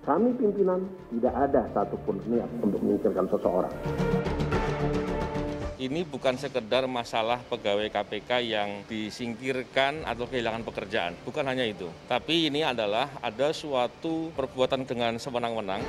Kami pimpinan tidak ada satupun niat untuk menyingkirkan seseorang. Ini bukan sekedar masalah pegawai KPK yang disingkirkan atau kehilangan pekerjaan. Bukan hanya itu. Tapi ini adalah ada suatu perbuatan dengan sewenang-wenang.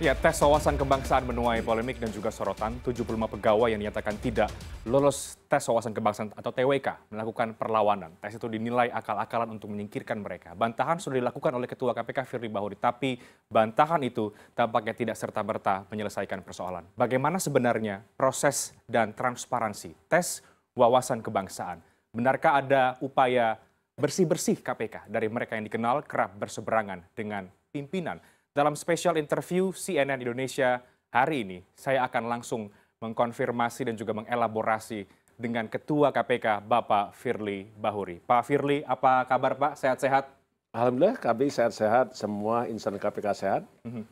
Ya, tes wawasan kebangsaan menuai polemik dan juga sorotan. 75 pegawai yang dinyatakan tidak lolos tes wawasan kebangsaan atau TWK melakukan perlawanan. Tes itu dinilai akal-akalan untuk menyingkirkan mereka. Bantahan sudah dilakukan oleh Ketua KPK Firly Bahuri, tapi bantahan itu tampaknya tidak serta-merta menyelesaikan persoalan. Bagaimana sebenarnya proses dan transparansi tes wawasan kebangsaan? Benarkah ada upaya bersih-bersih KPK dari mereka yang dikenal kerap berseberangan dengan pimpinan? Dalam spesial interview CNN Indonesia hari ini, saya akan langsung mengkonfirmasi dan juga mengelaborasi dengan Ketua KPK, Bapak Firly Bahuri. Pak Firly, apa kabar Pak? Sehat-sehat? Alhamdulillah kami sehat-sehat, semua insan KPK sehat.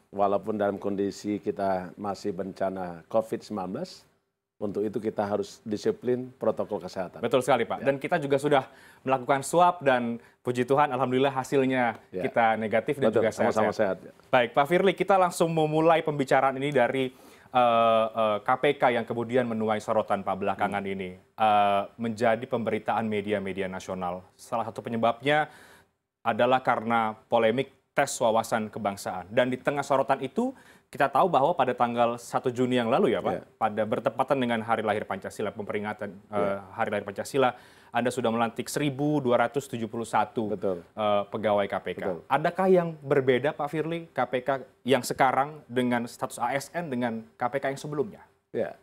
Walaupun dalam kondisi kita masih bencana COVID-19, untuk itu kita harus disiplin protokol kesehatan. Betul sekali Pak. Dan kita juga sudah melakukan swab dan puji Tuhan Alhamdulillah hasilnya kita negatif dan Betul, juga sama-sama sehat. Baik Pak Firly, kita langsung memulai pembicaraan ini dari KPK yang kemudian menuai sorotan Pak belakangan ini. Menjadi pemberitaan media-media nasional. Salah satu penyebabnya adalah karena polemik tes wawasan kebangsaan. Dan di tengah sorotan itu kita tahu bahwa pada tanggal 1 Juni yang lalu ya Pak, pada bertepatan dengan Hari Lahir Pancasila, peringatan Hari Lahir Pancasila, Anda sudah melantik 1.271 pegawai KPK. Betul. Adakah yang berbeda Pak Firly, KPK yang sekarang dengan status ASN dengan KPK yang sebelumnya? Ya.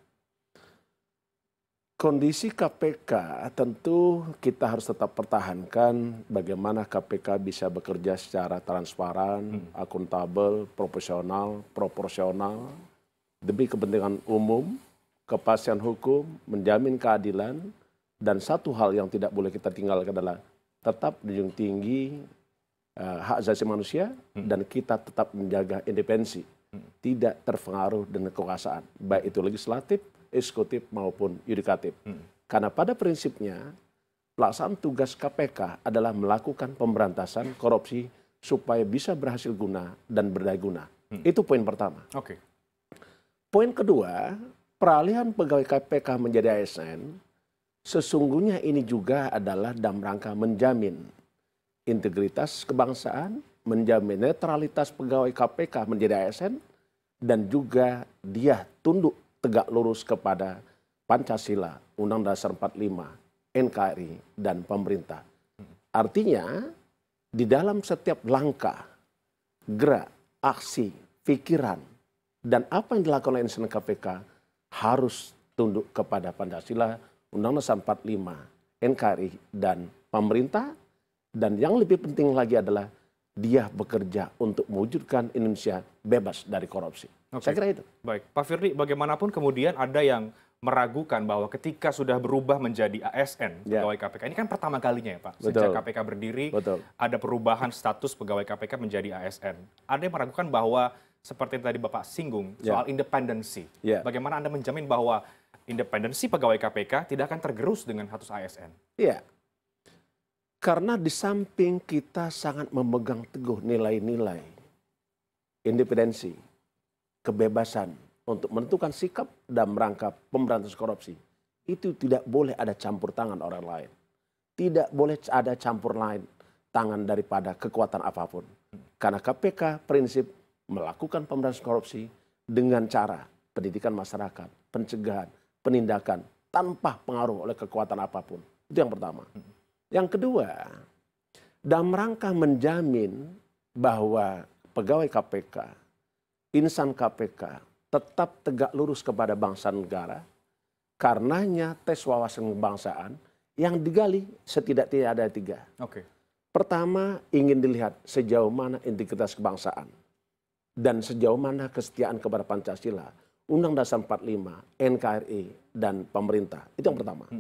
Kondisi KPK tentu kita harus tetap pertahankan bagaimana KPK bisa bekerja secara transparan, akuntabel, profesional, proporsional, demi kepentingan umum, kepastian hukum, menjamin keadilan, dan satu hal yang tidak boleh kita tinggalkan adalah tetap menjunjung tinggi hak asasi manusia dan kita tetap menjaga independensi, tidak terpengaruh dengan kekuasaan, baik itu legislatif, eksekutif maupun yudikatif. Karena pada prinsipnya pelaksanaan tugas KPK adalah melakukan pemberantasan korupsi supaya bisa berhasil guna dan berdaya guna. Itu poin pertama. Oke. Poin kedua, peralihan pegawai KPK menjadi ASN sesungguhnya ini juga adalah dalam rangka menjamin integritas kebangsaan, menjamin netralitas pegawai KPK menjadi ASN, dan juga dia tunduk tegak lurus kepada Pancasila, Undang-Undang Dasar 45, NKRI, dan pemerintah. Artinya, di dalam setiap langkah, gerak, aksi, pikiran, dan apa yang dilakukan oleh insan KPK harus tunduk kepada Pancasila, Undang-Undang Dasar 45, NKRI, dan pemerintah. Dan yang lebih penting lagi adalah dia bekerja untuk mewujudkan Indonesia bebas dari korupsi. Saya kira itu. Baik, Pak Firly, bagaimanapun kemudian ada yang meragukan bahwa ketika sudah berubah menjadi ASN pegawai KPK, ini kan pertama kalinya ya Pak, sejak KPK berdiri ada perubahan status pegawai KPK menjadi ASN. Ada yang meragukan bahwa seperti yang tadi Bapak singgung soal independensi. Bagaimana Anda menjamin bahwa independensi pegawai KPK tidak akan tergerus dengan status ASN? Iya. Karena di samping kita sangat memegang teguh nilai-nilai independensi, kebebasan untuk menentukan sikap dalam rangka pemberantasan korupsi, itu tidak boleh ada campur tangan orang lain. Tidak boleh ada campur tangan daripada kekuatan apapun. Karena KPK prinsip melakukan pemberantasan korupsi dengan cara pendidikan masyarakat, pencegahan, penindakan tanpa pengaruh oleh kekuatan apapun. Itu yang pertama. Yang kedua, dalam rangka menjamin bahwa pegawai KPK, insan KPK tetap tegak lurus kepada bangsa negara, karenanya tes wawasan kebangsaan yang digali setidaknya ada 3. Pertama, ingin dilihat sejauh mana integritas kebangsaan dan sejauh mana kesetiaan kepada Pancasila, Undang-Undang Dasar 45, NKRI, dan pemerintah. Itu yang pertama.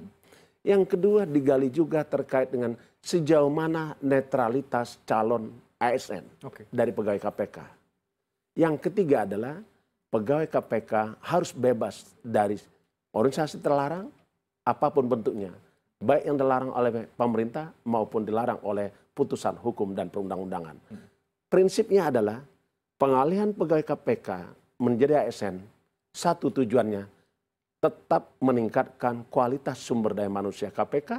Yang kedua, digali juga terkait dengan sejauh mana netralitas calon ASN dari pegawai KPK. Yang ketiga adalah pegawai KPK harus bebas dari organisasi terlarang, apapun bentuknya, baik yang dilarang oleh pemerintah maupun dilarang oleh putusan hukum dan perundang-undangan. Prinsipnya adalah pengalihan pegawai KPK menjadi ASN, satu tujuannya tetap meningkatkan kualitas sumber daya manusia KPK,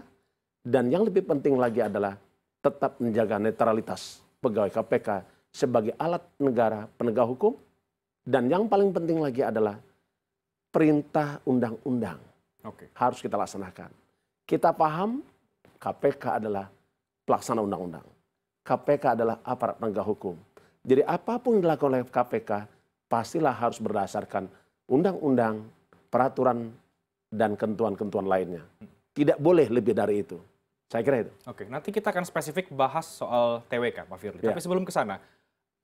dan yang lebih penting lagi adalah tetap menjaga netralitas pegawai KPK sebagai alat negara penegak hukum, dan yang paling penting lagi adalah perintah undang-undang harus kita laksanakan. Kita paham KPK adalah pelaksana undang-undang. KPK adalah aparat penegak hukum. Jadi apapun yang dilakukan oleh KPK pastilah harus berdasarkan undang-undang, peraturan, dan ketentuan-ketentuan lainnya. Tidak boleh lebih dari itu. Saya kira itu. Oke, nanti kita akan spesifik bahas soal TWK, Pak Firly. Ya. Tapi sebelum ke sana,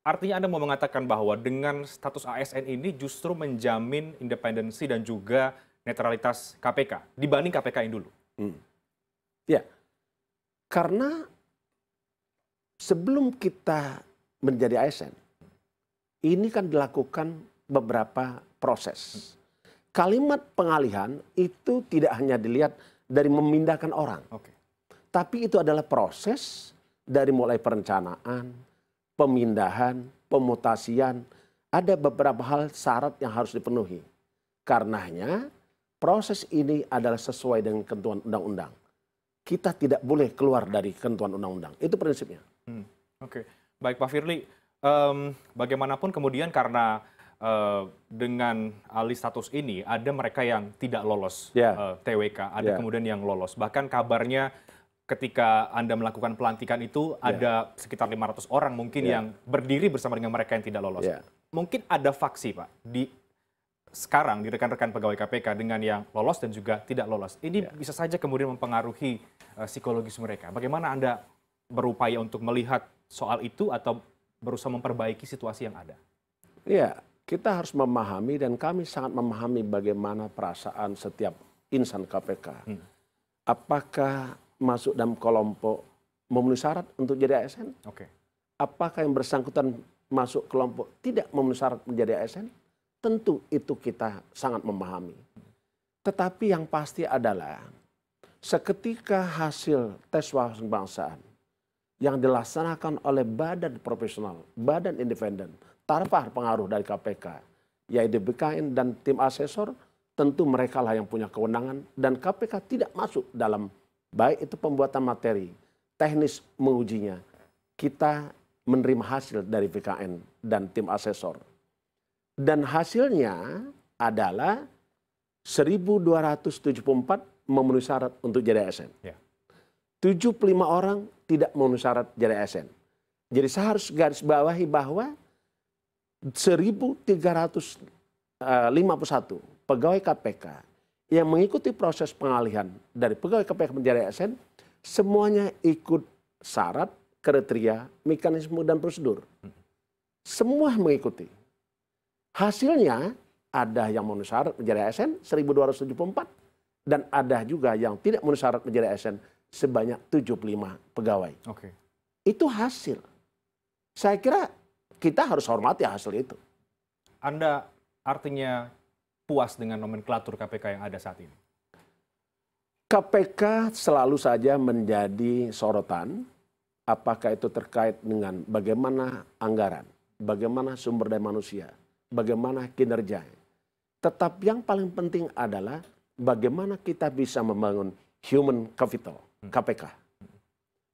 artinya Anda mau mengatakan bahwa dengan status ASN ini justru menjamin independensi dan juga netralitas KPK dibanding KPK yang dulu? Ya, karena sebelum kita menjadi ASN, ini kan dilakukan beberapa proses. Kalimat pengalihan itu tidak hanya dilihat dari memindahkan orang, tapi itu adalah proses dari mulai perencanaan, pemindahan, pemutasian, ada beberapa hal syarat yang harus dipenuhi. Karenanya proses ini adalah sesuai dengan ketentuan undang-undang. Kita tidak boleh keluar dari ketentuan undang-undang. Itu prinsipnya. Oke, baik Pak Firly. Bagaimanapun kemudian karena dengan alih status ini ada mereka yang tidak lolos TWK, ada kemudian yang lolos. Bahkan kabarnya ketika Anda melakukan pelantikan itu ada sekitar 500 orang mungkin yang berdiri bersama dengan mereka yang tidak lolos. Mungkin ada faksi, Pak, sekarang di rekan-rekan pegawai KPK dengan yang lolos dan juga tidak lolos. Ini bisa saja kemudian mempengaruhi psikologis mereka. Bagaimana Anda berupaya untuk melihat soal itu atau berusaha memperbaiki situasi yang ada? Iya, kita harus memahami dan kami sangat memahami bagaimana perasaan setiap insan KPK. Apakah masuk dalam kelompok memenuhi syarat untuk jadi ASN? Apakah yang bersangkutan masuk kelompok tidak memenuhi syarat menjadi ASN? Tentu itu kita sangat memahami. Tetapi yang pasti adalah seketika hasil tes wawasan kebangsaan yang dilaksanakan oleh badan profesional, badan independen, tanpa pengaruh dari KPK, yaitu BKN dan tim asesor, tentu mereka lah yang punya kewenangan dan KPK tidak masuk dalam baik itu pembuatan materi, teknis mengujinya. Kita menerima hasil dari BKN dan tim asesor. Dan hasilnya adalah 1.274 memenuhi syarat untuk jadi ASN. 75 orang tidak memenuhi syarat jadi ASN. Jadi saya harus garis bawahi bahwa 1.351 pegawai KPK yang mengikuti proses pengalihan dari pegawai KPK menjadi ASN, semuanya ikut syarat, kriteria, mekanisme, dan prosedur. Semua mengikuti. Hasilnya ada yang memenuhi syarat menjadi ASN 1.274 dan ada juga yang tidak memenuhi syarat menjadi ASN sebanyak 75 pegawai. Itu hasil. Saya kira kita harus hormati hasil itu. Anda artinya puas dengan nomenklatur KPK yang ada saat ini? KPK selalu saja menjadi sorotan, apakah itu terkait dengan bagaimana anggaran, bagaimana sumber daya manusia, bagaimana kinerja. Tetapi yang paling penting adalah bagaimana kita bisa membangun human capital KPK.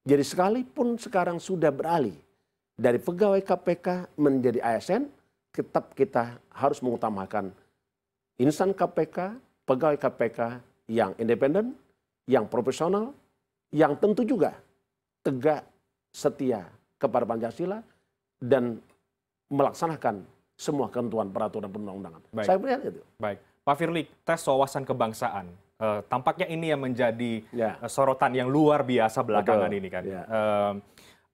Jadi sekalipun sekarang sudah beralih dari pegawai KPK menjadi ASN, tetap kita harus mengutamakan insan KPK, pegawai KPK yang independen, yang profesional, yang tentu juga tegak setia kepada Pancasila dan melaksanakan semua ketentuan peraturan perundang-undangan. Saya melihat itu. Baik, Pak Firly, tes wawasan kebangsaan, tampaknya ini yang menjadi sorotan yang luar biasa belakangan ini kan.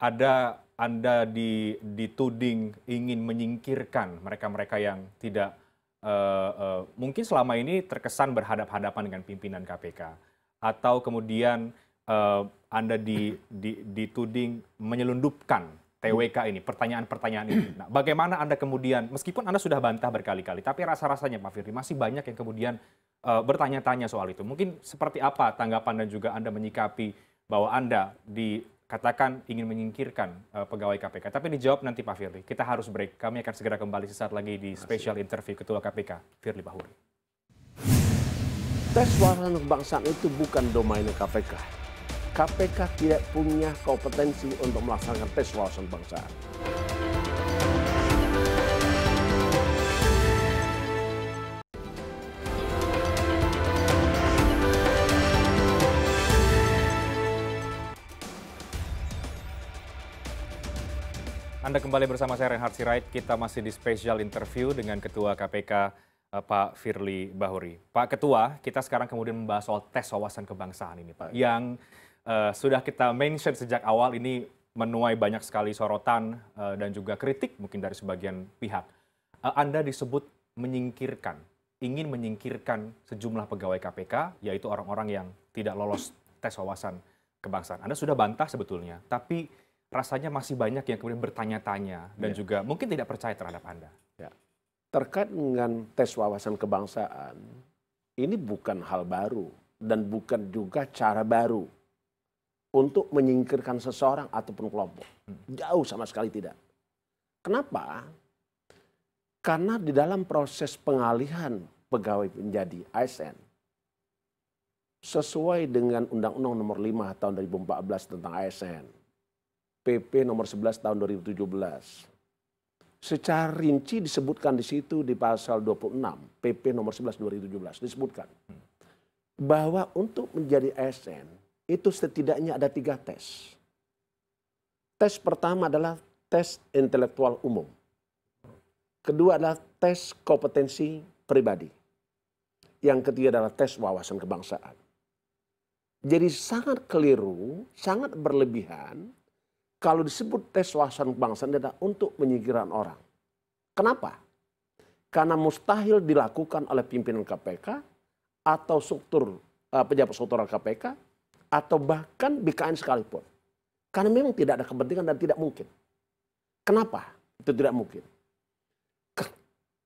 Ada Anda dituding ingin menyingkirkan mereka-mereka yang tidak mungkin selama ini terkesan berhadap-hadapan dengan pimpinan KPK, atau kemudian Anda dituding menyelundupkan TWK ini, pertanyaan-pertanyaan ini. Nah, bagaimana Anda kemudian, meskipun Anda sudah bantah berkali-kali, tapi rasa-rasanya Pak Firly masih banyak yang kemudian bertanya-tanya soal itu. Mungkin seperti apa tanggapan dan juga Anda menyikapi bahwa Anda dikatakan ingin menyingkirkan pegawai KPK. Tapi dijawab nanti Pak Firly. Kita harus break. Kami akan segera kembali sesaat lagi di special interview Ketua KPK, Firly Bahuri. Tes wawasan kebangsaan itu bukan domain KPK. KPK tidak punya kompetensi untuk melaksanakan tes wawasan kebangsaan. Anda kembali bersama saya Reinhard Sirait. Kita masih di special interview dengan Ketua KPK Pak Firly Bahuri. Pak Ketua, kita sekarang kemudian membahas soal tes wawasan kebangsaan ini, Pak. Yang sudah kita mention sejak awal ini menuai banyak sekali sorotan dan juga kritik mungkin dari sebagian pihak. Anda disebut menyingkirkan, ingin menyingkirkan sejumlah pegawai KPK, yaitu orang-orang yang tidak lolos tes wawasan kebangsaan. Anda sudah bantah sebetulnya, tapi rasanya masih banyak yang kemudian bertanya-tanya dan juga mungkin tidak percaya terhadap Anda. Ya. Terkait dengan tes wawasan kebangsaan, ini bukan hal baru dan bukan juga cara baru untuk menyingkirkan seseorang ataupun kelompok. Jauh sama sekali tidak. Kenapa? Karena di dalam proses pengalihan pegawai menjadi ASN, sesuai dengan Undang-Undang Nomor 5 Tahun 2014 tentang ASN, PP Nomor 11 Tahun 2017, secara rinci disebutkan di situ di pasal 26 PP Nomor 11 2017 disebutkan bahwa untuk menjadi ASN itu setidaknya ada 3 tes. Tes pertama adalah tes intelektual umum. Kedua adalah tes kompetensi pribadi. Yang ketiga adalah tes wawasan kebangsaan. Jadi sangat keliru, sangat berlebihan kalau disebut tes wawasan kebangsaan adalah untuk menyingkirkan orang. Kenapa? Karena mustahil dilakukan oleh pimpinan KPK atau struktur pejabat struktural KPK atau bahkan BKN sekalipun. Karena memang tidak ada kepentingan dan tidak mungkin. Kenapa itu tidak mungkin?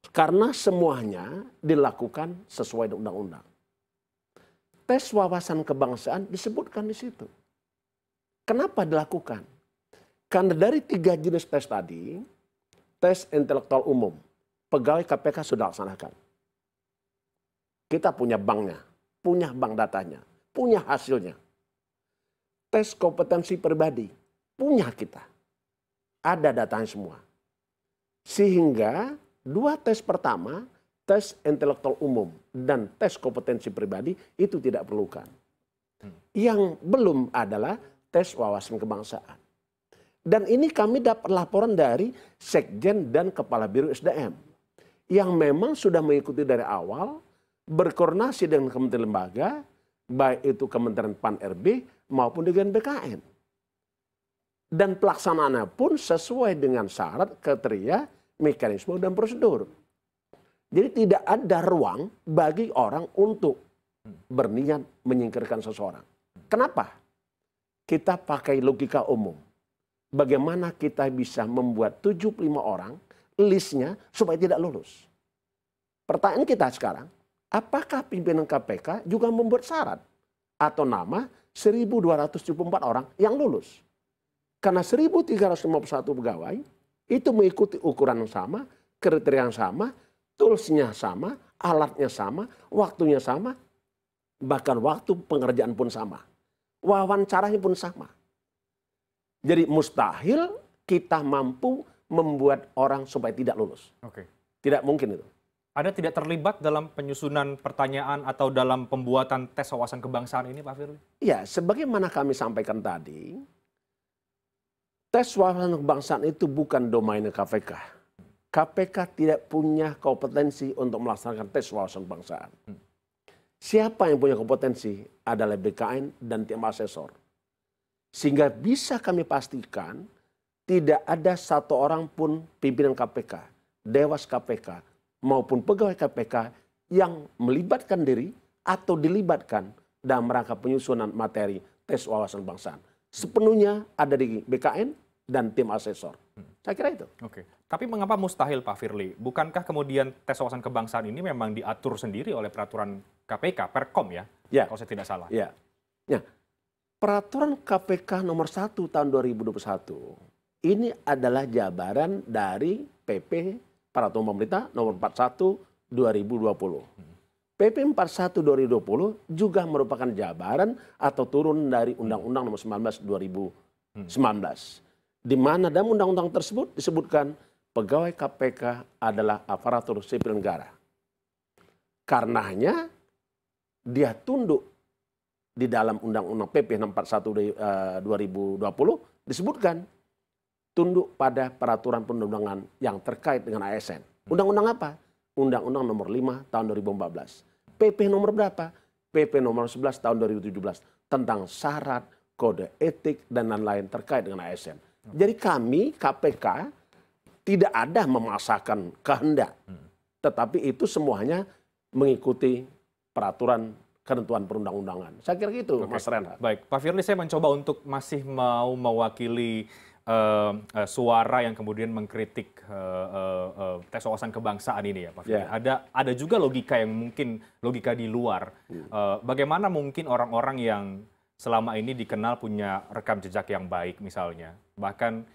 Karena semuanya dilakukan sesuai dengan undang-undang. Tes wawasan kebangsaan disebutkan di situ. Kenapa dilakukan? Karena dari 3 jenis tes tadi, tes intelektual umum, pegawai KPK sudah laksanakan. Kita punya banknya, punya bank datanya, punya hasilnya. Tes kompetensi pribadi, punya kita. Ada datanya semua. Sehingga 2 tes pertama, tes intelektual umum dan tes kompetensi pribadi itu tidak perlukan. Yang belum adalah tes wawasan kebangsaan. Dan ini kami dapat laporan dari Sekjen dan Kepala Biro SDM. Yang memang sudah mengikuti dari awal, berkoordinasi dengan kementerian lembaga, baik itu Kementerian PAN-RB maupun dengan BKN. Dan pelaksanaannya pun sesuai dengan syarat, kriteria, mekanisme, dan prosedur. Jadi tidak ada ruang bagi orang untuk berniat menyingkirkan seseorang. Kenapa? Kita pakai logika umum. Bagaimana kita bisa membuat 75 orang listnya supaya tidak lulus. Pertanyaan kita sekarang, apakah pimpinan KPK juga membuat syarat atau nama 1.274 orang yang lulus? Karena 1.351 pegawai itu mengikuti ukuran yang sama, kriteria yang sama, toolsnya sama, alatnya sama, waktunya sama, bahkan waktu pengerjaan pun sama. Wawancaranya pun sama. Jadi mustahil kita mampu membuat orang supaya tidak lulus. Oke. Tidak mungkin itu. Anda tidak terlibat dalam penyusunan pertanyaan atau dalam pembuatan tes wawasan kebangsaan ini, Pak Firly? Ya, sebagaimana kami sampaikan tadi, tes wawasan kebangsaan itu bukan domain KPK. KPK tidak punya kompetensi untuk melaksanakan tes wawasan kebangsaan. Siapa yang punya kompetensi adalah BKN dan tim asesor. Sehingga bisa kami pastikan tidak ada satu orang pun pimpinan KPK, Dewas KPK, maupun pegawai KPK yang melibatkan diri atau dilibatkan dalam rangka penyusunan materi tes wawasan kebangsaan. Sepenuhnya ada di BKN dan tim asesor. Saya kira itu. Oke. Tapi mengapa mustahil, Pak Firly? Bukankah kemudian tes wawasan kebangsaan ini memang diatur sendiri oleh peraturan KPK, Perkom ya? Ya. Kalau saya tidak salah. Ya. Ya. Peraturan KPK nomor 1 tahun 2021 ini adalah jabaran dari PP Peraturan Pemerintah nomor 41 2020. PP 41 2020 juga merupakan jabaran atau turun dari Undang-Undang nomor 19 2019. Di mana dalam undang-undang tersebut disebutkan pegawai KPK adalah aparatur sipil negara. Karenanya dia tunduk di dalam Undang-Undang PP 41 2020 disebutkan tunduk pada peraturan perundang-undangan yang terkait dengan ASN. Undang-undang apa? Undang-Undang nomor 5 tahun 2014. PP nomor berapa? PP nomor 11 tahun 2017 tentang syarat, kode etik, dan lain-lain terkait dengan ASN. Jadi kami, KPK, tidak ada memaksakan kehendak. Tetapi itu semuanya mengikuti peraturan ketentuan perundang-undangan. Saya kira gitu, Mas Renhat. Baik, Pak Firly, saya mencoba untuk masih mau mewakili suara yang kemudian mengkritik tes wawasan kebangsaan ini ya, Pak Firly. Ada juga logika yang mungkin logika di luar. Bagaimana mungkin orang-orang yang selama ini dikenal punya rekam jejak yang baik misalnya, bahkan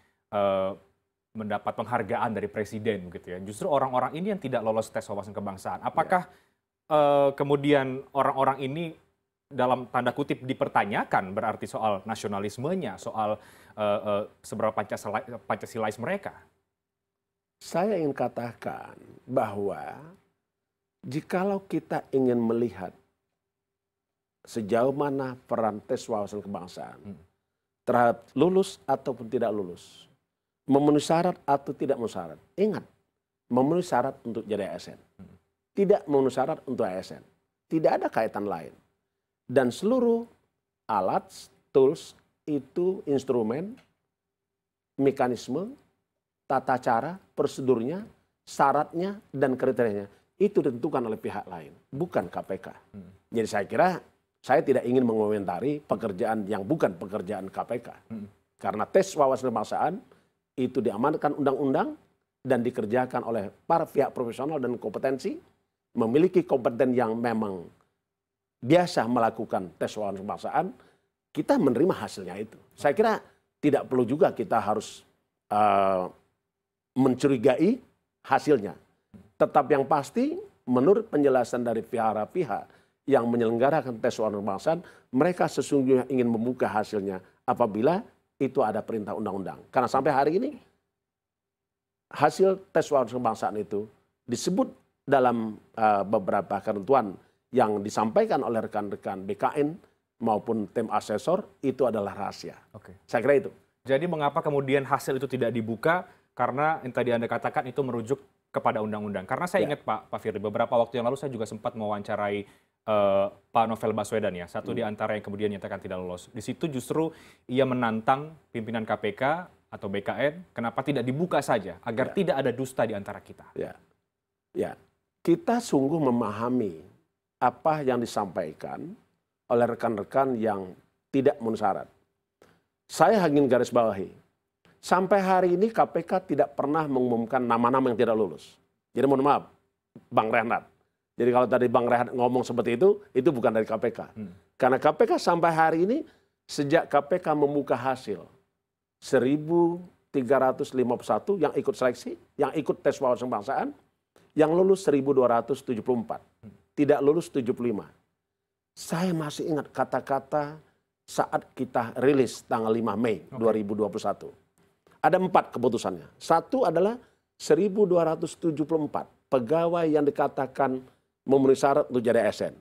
mendapat penghargaan dari presiden gitu ya. Justru orang-orang ini yang tidak lolos tes wawasan kebangsaan. Apakah kemudian orang-orang ini dalam tanda kutip dipertanyakan berarti soal nasionalismenya, soal seberapa Pancasilais mereka? Saya ingin katakan bahwa jikalau kita ingin melihat sejauh mana peran tes wawasan kebangsaan terhadap lulus ataupun tidak lulus, memenuhi syarat atau tidak memenuhi syarat. Ingat, memenuhi syarat untuk jadi ASN. Tidak memenuhi syarat untuk ASN. Tidak ada kaitan lain. Dan seluruh alat, tools, itu instrumen, mekanisme, tata cara, prosedurnya, syaratnya, dan kriterianya. Itu ditentukan oleh pihak lain, bukan KPK. Jadi saya kira, saya tidak ingin mengomentari pekerjaan yang bukan pekerjaan KPK. Karena tes wawasan kebangsaan itu diamanatkan undang-undang dan dikerjakan oleh para pihak profesional dan kompetensi, memiliki kompeten yang memang biasa melakukan tes wawasan kebangsaan, kita menerima hasilnya itu. Saya kira tidak perlu juga kita harus mencurigai hasilnya. Tetap yang pasti, menurut penjelasan dari pihak yang menyelenggarakan tes wawasan kebangsaan, mereka sesungguhnya ingin membuka hasilnya apabila itu ada perintah undang-undang. Karena sampai hari ini, hasil tes wawasan kebangsaan itu disebut dalam beberapa ketentuan yang disampaikan oleh rekan-rekan BKN maupun tim asesor itu adalah rahasia. Saya kira itu. Jadi mengapa kemudian hasil itu tidak dibuka? Karena yang tadi Anda katakan itu merujuk kepada undang-undang. Karena saya ingat Pak Firly, beberapa waktu yang lalu saya juga sempat mewawancarai Pak Novel Baswedan ya, satu di antara yang kemudian nyatakan tidak lolos. Di situ justru ia menantang pimpinan KPK atau BKN, kenapa tidak dibuka saja agar tidak ada dusta di antara kita. Kita sungguh memahami apa yang disampaikan oleh rekan-rekan yang tidak memenuhi syarat. Saya ingin garis bawahi, sampai hari ini KPK tidak pernah mengumumkan nama-nama yang tidak lulus. Jadi mohon maaf, Bang Renhat. Jadi kalau tadi Bang Renhat ngomong seperti itu bukan dari KPK. Karena KPK sampai hari ini, sejak KPK membuka hasil 1.351 yang ikut seleksi, yang ikut tes wawasan kebangsaan, yang lulus 1.274, tidak lulus 75. Saya masih ingat kata-kata saat kita rilis tanggal 5 Mei 2021. Ada 4 keputusannya. Satu adalah 1.274 pegawai yang dikatakan memenuhi syarat untuk jadi ASN.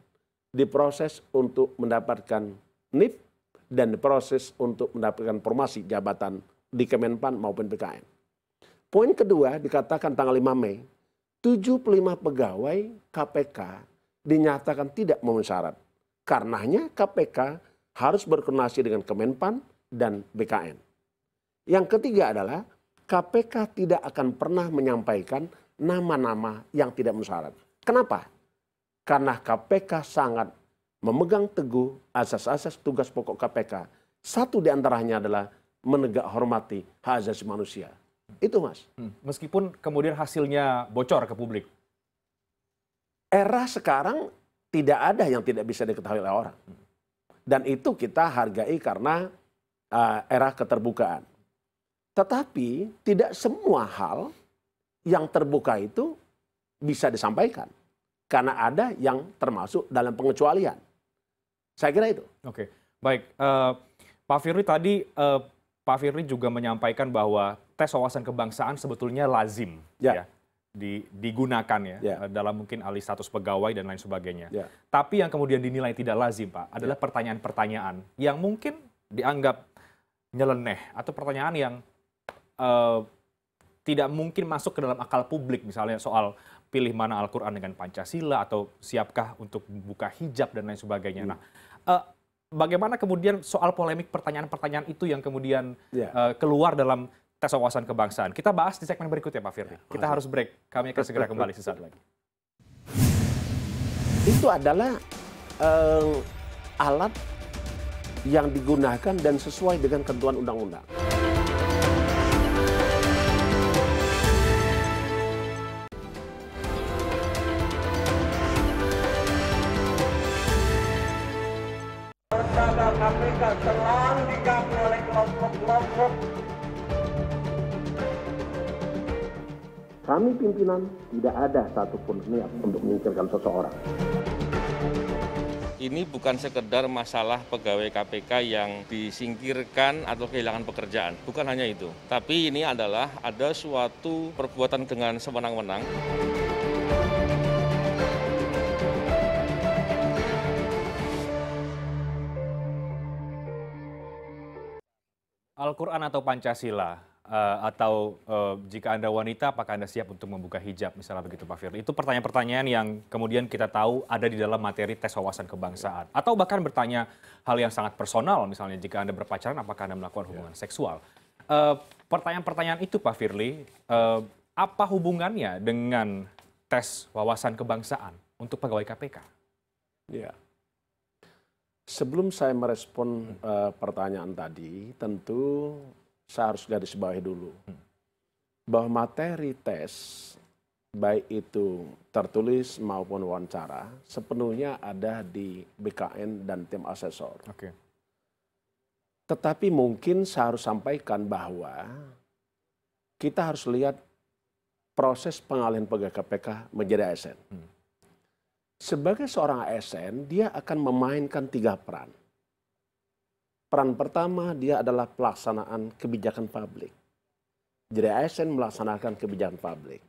Diproses untuk mendapatkan NIP dan diproses untuk mendapatkan promosi jabatan di Kemenpan maupun BKN. Poin kedua dikatakan tanggal 5 Mei, 75 pegawai KPK dinyatakan tidak memenuhi syarat. Karenanya KPK harus berkoordinasi dengan Kemenpan dan BKN. Yang ketiga adalah KPK tidak akan pernah menyampaikan nama-nama yang tidak memenuhi syarat. Kenapa? Karena KPK sangat memegang teguh asas-asas tugas pokok KPK. Satu di antaranya adalah menegak hormati hak asasi manusia. Itu, Mas. Meskipun kemudian hasilnya bocor ke publik. Era sekarang tidak ada yang tidak bisa diketahui oleh orang. Dan itu kita hargai karena era keterbukaan. Tetapi tidak semua hal yang terbuka itu bisa disampaikan. Karena ada yang termasuk dalam pengecualian. Saya kira itu. Oke, baik. Pak Firly tadi, Pak Firly juga menyampaikan bahwa tes wawasan kebangsaan sebetulnya lazim ya, digunakan ya, dalam mungkin alih status pegawai dan lain sebagainya. Ya. Tapi yang kemudian dinilai tidak lazim, Pak, adalah pertanyaan-pertanyaan yang mungkin dianggap nyeleneh atau pertanyaan yang tidak mungkin masuk ke dalam akal publik, misalnya soal pilih mana Al-Quran dengan Pancasila atau siapkah untuk membuka hijab dan lain sebagainya. Nah, bagaimana kemudian soal polemik pertanyaan-pertanyaan itu yang kemudian keluar dalam tes wawasan kebangsaan? Kita bahas di segmen berikutnya, Pak Firly. Kita harus break. Kami akan segera kembali sesaat lagi. Itu adalah alat yang digunakan dan sesuai dengan ketentuan undang-undang. KPK selalu diganggu oleh kelompok-kelompok. Kami pimpinan tidak ada satupun niat untuk menyingkirkan seseorang. Ini bukan sekedar masalah pegawai KPK yang disingkirkan atau kehilangan pekerjaan. Bukan hanya itu. Tapi ini adalah ada suatu perbuatan dengan sewenang-wenang. Al-Quran atau Pancasila, atau jika Anda wanita, apakah Anda siap untuk membuka hijab, misalnya begitu Pak Firly. Itu pertanyaan-pertanyaan yang kemudian kita tahu ada di dalam materi tes wawasan kebangsaan. Atau bahkan bertanya hal yang sangat personal, misalnya jika Anda berpacaran, apakah Anda melakukan hubungan seksual. Pertanyaan-pertanyaan itu Pak Firly, apa hubungannya dengan tes wawasan kebangsaan untuk pegawai KPK? Ya. Sebelum saya merespon pertanyaan tadi, tentu saya harus garis bawahi dulu bahwa materi tes, baik itu tertulis maupun wawancara, sepenuhnya ada di BKN dan tim asesor. Oke. Tetapi mungkin saya harus sampaikan bahwa kita harus lihat proses pengalihan pegawai KPK menjadi ASN. Sebagai seorang ASN, dia akan memainkan 3 peran. Peran pertama, dia adalah pelaksanaan kebijakan publik. Jadi ASN melaksanakan kebijakan publik.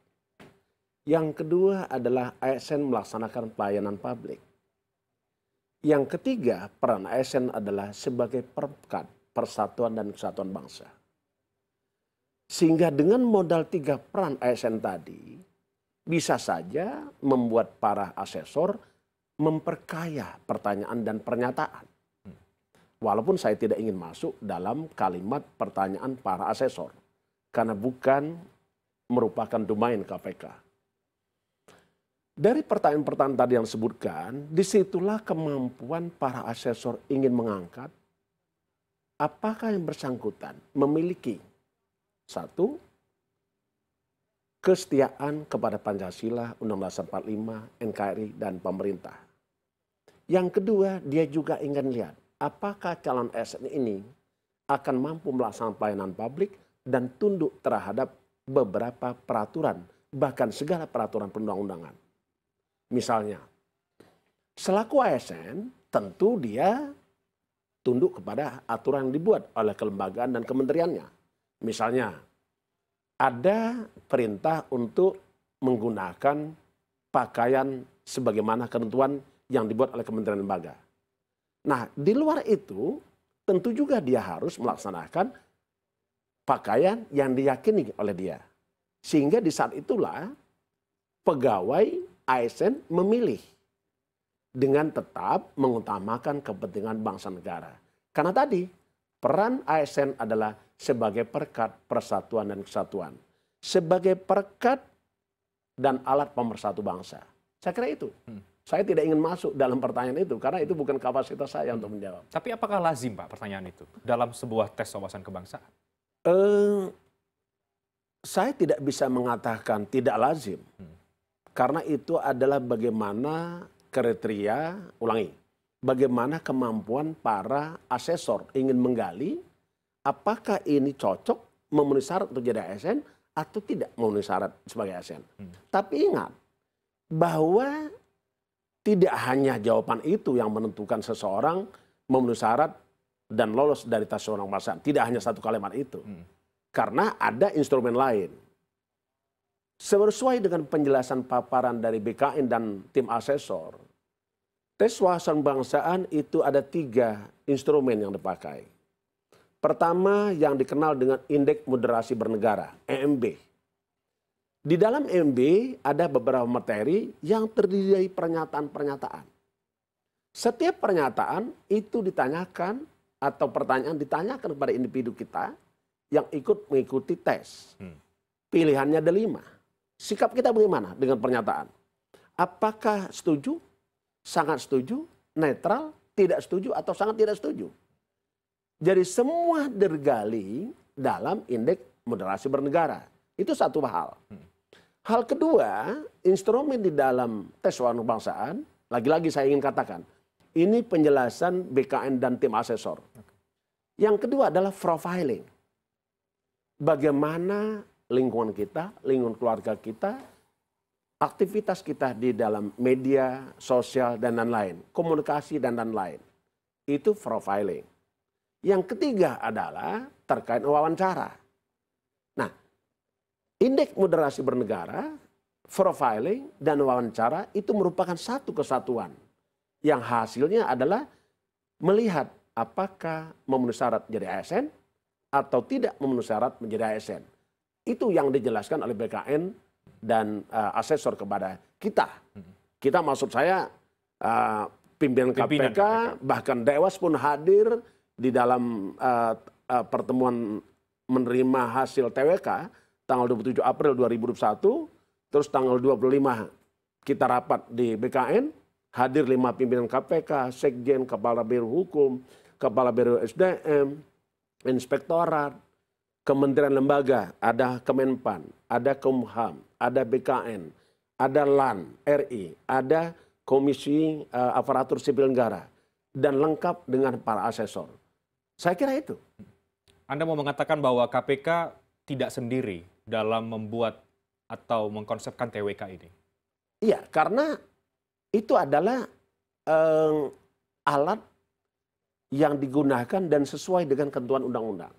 Yang kedua adalah ASN melaksanakan pelayanan publik. Yang ketiga, peran ASN adalah sebagai perekat persatuan dan kesatuan bangsa. Sehingga dengan modal 3 peran ASN tadi, bisa saja membuat para asesor memperkaya pertanyaan dan pernyataan. Walaupun saya tidak ingin masuk dalam kalimat pertanyaan para asesor. Karena bukan merupakan domain KPK. Dari pertanyaan-pertanyaan tadi yang disebutkan, disitulah kemampuan para asesor ingin mengangkat apakah yang bersangkutan memiliki satu, kesetiaan kepada Pancasila, Undang-Undang 45, NKRI, dan pemerintah. Yang kedua, dia juga ingin lihat apakah calon ASN ini akan mampu melaksanakan pelayanan publik dan tunduk terhadap beberapa peraturan, bahkan segala peraturan perundang-undangan. Misalnya, selaku ASN, tentu dia tunduk kepada aturan yang dibuat oleh kelembagaan dan kementeriannya. Misalnya, ada perintah untuk menggunakan pakaian sebagaimana ketentuan yang dibuat oleh kementerian lembaga. Nah, di luar itu tentu juga dia harus melaksanakan pakaian yang diyakini oleh dia. Sehingga di saat itulah pegawai ASN memilih dengan tetap mengutamakan kepentingan bangsa negara. Karena tadi peran ASN adalah sebagai perekat persatuan dan kesatuan. Sebagai perekat dan alat pemersatu bangsa. Saya kira itu. Saya tidak ingin masuk dalam pertanyaan itu, karena itu bukan kapasitas saya untuk menjawab. Tapi apakah lazim Pak pertanyaan itu dalam sebuah tes wawasan kebangsaan? Saya tidak bisa mengatakan tidak lazim. Karena itu adalah bagaimana kriteria, bagaimana kemampuan para asesor ingin menggali apakah ini cocok memenuhi syarat untuk jadi ASN atau tidak memenuhi syarat sebagai ASN. Tapi ingat bahwa tidak hanya jawaban itu yang menentukan seseorang memenuhi syarat dan lolos dari tes wawasan kebangsaan. Tidak hanya satu kalimat itu. Karena ada instrumen lain. Sesuai dengan penjelasan paparan dari BKN dan tim asesor, tes wawasan kebangsaan itu ada 3 instrumen yang dipakai. Pertama yang dikenal dengan Indeks Moderasi Bernegara, EMB. Di dalam EMB ada beberapa materi yang terdiri dari pernyataan-pernyataan. Setiap pernyataan itu ditanyakan atau pertanyaan ditanyakan kepada individu kita yang ikut mengikuti tes. Pilihannya ada 5. Sikap kita bagaimana dengan pernyataan? Apakah setuju, sangat setuju, netral, tidak setuju, atau sangat tidak setuju? Jadi semua digali dalam Indeks Moderasi Bernegara. Itu satu hal. Hal kedua, instrumen di dalam tes wawasan kebangsaan, lagi-lagi saya ingin katakan, ini penjelasan BKN dan tim asesor. Yang kedua adalah profiling. Bagaimana lingkungan kita, lingkungan keluarga kita, aktivitas kita di dalam media, sosial, dan lain-lain. Komunikasi dan lain-lain. Itu profiling. Yang ketiga adalah terkait wawancara. Nah, Indeks Moderasi Bernegara, profiling, dan wawancara itu merupakan satu kesatuan. Yang hasilnya adalah melihat apakah memenuhi syarat menjadi ASN atau tidak memenuhi syarat menjadi ASN. Itu yang dijelaskan oleh BKN dan asesor kepada kita. Kita maksud saya pimpinan KPK, bahkan Dewas pun hadir di dalam pertemuan menerima hasil TWK tanggal 27 April 2021, terus tanggal 25 kita rapat di BKN, hadir 5 pimpinan KPK, Sekjen, Kepala Biro Hukum, Kepala Biro SDM, Inspektorat, Kementerian Lembaga, ada Kemenpan, ada Kumham, ada BKN, ada LAN, RI, ada Komisi Aparatur Sipil Negara, dan lengkap dengan para asesor. Saya kira itu. Anda mau mengatakan bahwa KPK tidak sendiri dalam membuat atau mengkonsepkan TWK ini? Iya, karena itu adalah alat yang digunakan dan sesuai dengan ketentuan undang-undang.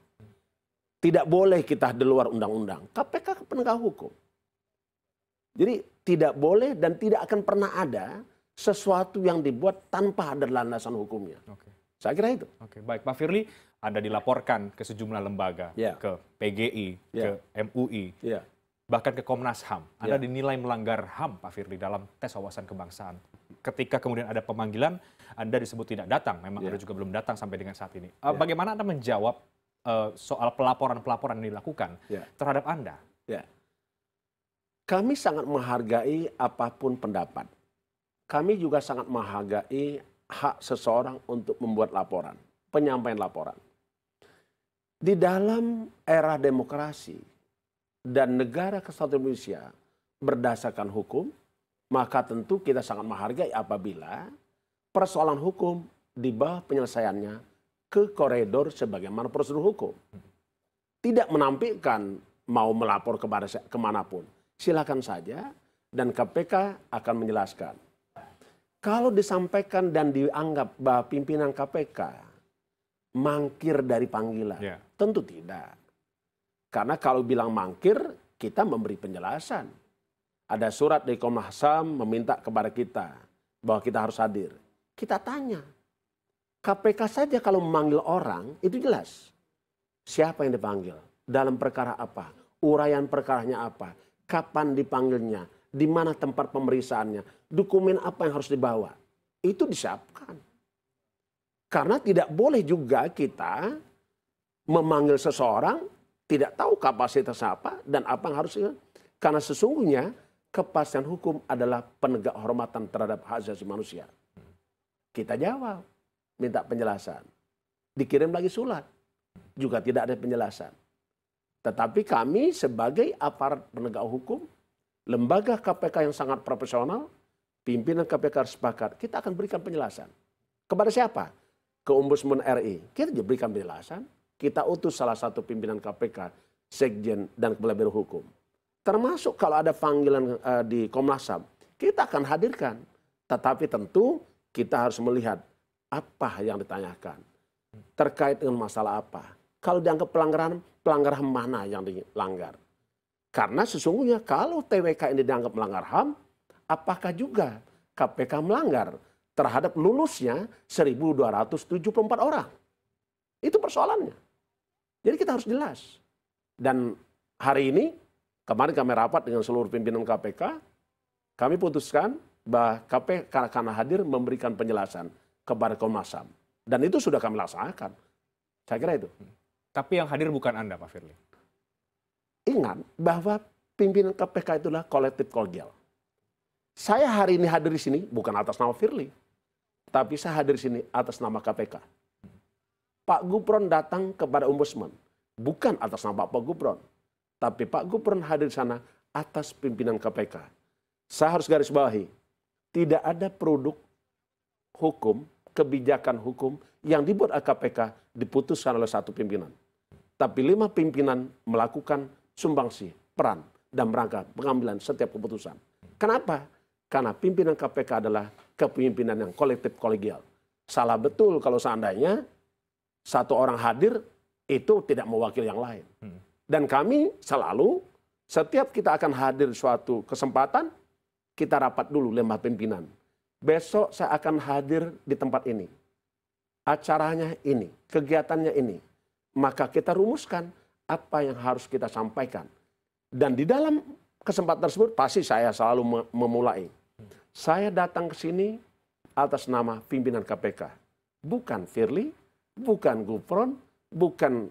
Tidak boleh kita di luar undang-undang. KPK penegak hukum. Jadi tidak boleh dan tidak akan pernah ada sesuatu yang dibuat tanpa ada landasan hukumnya. Oke. Saya kira itu. Oke, baik. Pak Firly, Anda dilaporkan ke sejumlah lembaga, ke PGI, ke MUI, bahkan ke Komnas HAM. Anda dinilai melanggar HAM, Pak Firly, dalam tes wawasan kebangsaan. Ketika kemudian ada pemanggilan, Anda disebut tidak datang. Memang Anda juga belum datang sampai dengan saat ini. Bagaimana Anda menjawab soal pelaporan-pelaporan yang dilakukan terhadap Anda? Kami sangat menghargai apapun pendapat. Kami juga sangat menghargai hak seseorang untuk membuat laporan, penyampaian laporan. Di dalam era demokrasi dan negara kesatuan Indonesia berdasarkan hukum, maka tentu kita sangat menghargai apabila persoalan hukum dibawa penyelesaiannya ke koridor sebagaimana prosedur hukum. Tidak menampilkan mau melapor kepada kemanapun. Silakan saja dan KPK akan menjelaskan. Kalau disampaikan dan dianggap bahwa pimpinan KPK mangkir dari panggilan, tentu tidak. Karena kalau bilang mangkir, kita memberi penjelasan. Ada surat dari Komnas HAM meminta kepada kita bahwa kita harus hadir. Kita tanya, KPK saja kalau memanggil orang itu jelas. Siapa yang dipanggil? Dalam perkara apa? Uraian perkaranya apa? Kapan dipanggilnya? Di mana tempat pemeriksaannya? Dokumen apa yang harus dibawa? Itu disiapkan. Karena tidak boleh juga kita memanggil seseorang tidak tahu kapasitasnya apa dan apa yang harus. Karena sesungguhnya kepastian hukum adalah penegak hormatan terhadap hak asasi manusia. Kita jawab, minta penjelasan. Dikirim lagi surat, juga tidak ada penjelasan. Tetapi kami sebagai aparat penegak hukum, lembaga KPK yang sangat profesional, pimpinan KPK harus sepakat, kita akan berikan penjelasan. Kepada siapa? Ke Ombudsman RI. Kita juga berikan penjelasan. Kita utus salah satu pimpinan KPK, Sekjen, dan Kepala Biro Hukum. Termasuk kalau ada panggilan di Komnas HAM, kita akan hadirkan. Tetapi tentu kita harus melihat apa yang ditanyakan. Terkait dengan masalah apa. Kalau dianggap pelanggaran, pelanggaran mana yang dilanggar. Karena sesungguhnya kalau TWK ini dianggap melanggar HAM, apakah juga KPK melanggar terhadap lulusnya 1.274 orang? Itu persoalannya. Jadi kita harus jelas. Dan hari ini, kemarin kami rapat dengan seluruh pimpinan KPK, kami putuskan bahwa KPK akan hadir memberikan penjelasan kepada Komnas HAM. Dan itu sudah kami laksanakan. Saya kira itu. Tapi yang hadir bukan Anda, Pak Firly. Ingat bahwa pimpinan KPK itulah kolektif kolegial. Saya hari ini hadir di sini bukan atas nama Firly, tapi saya hadir di sini atas nama KPK. Pak Gufron datang kepada Ombudsman, bukan atas nama Pak Gufron, tapi Pak Gufron hadir di sana atas pimpinan KPK. Saya harus garis bawahi, tidak ada produk hukum, kebijakan hukum yang dibuat oleh KPK diputuskan oleh satu pimpinan. Tapi 5 pimpinan melakukan sumbangsi, peran, dan rangka pengambilan setiap keputusan. Kenapa? Karena pimpinan KPK adalah kepemimpinan yang kolektif kolegial. Salah betul kalau seandainya satu orang hadir itu tidak mewakili yang lain. Dan kami selalu, setiap kita akan hadir suatu kesempatan, kita rapat dulu 5 pimpinan. Besok saya akan hadir di tempat ini. Acaranya ini, kegiatannya ini. Maka kita rumuskan apa yang harus kita sampaikan. Dan di dalam kesempatan tersebut pasti saya selalu memulai. Saya datang ke sini atas nama pimpinan KPK. Bukan Firly, bukan Gufron, bukan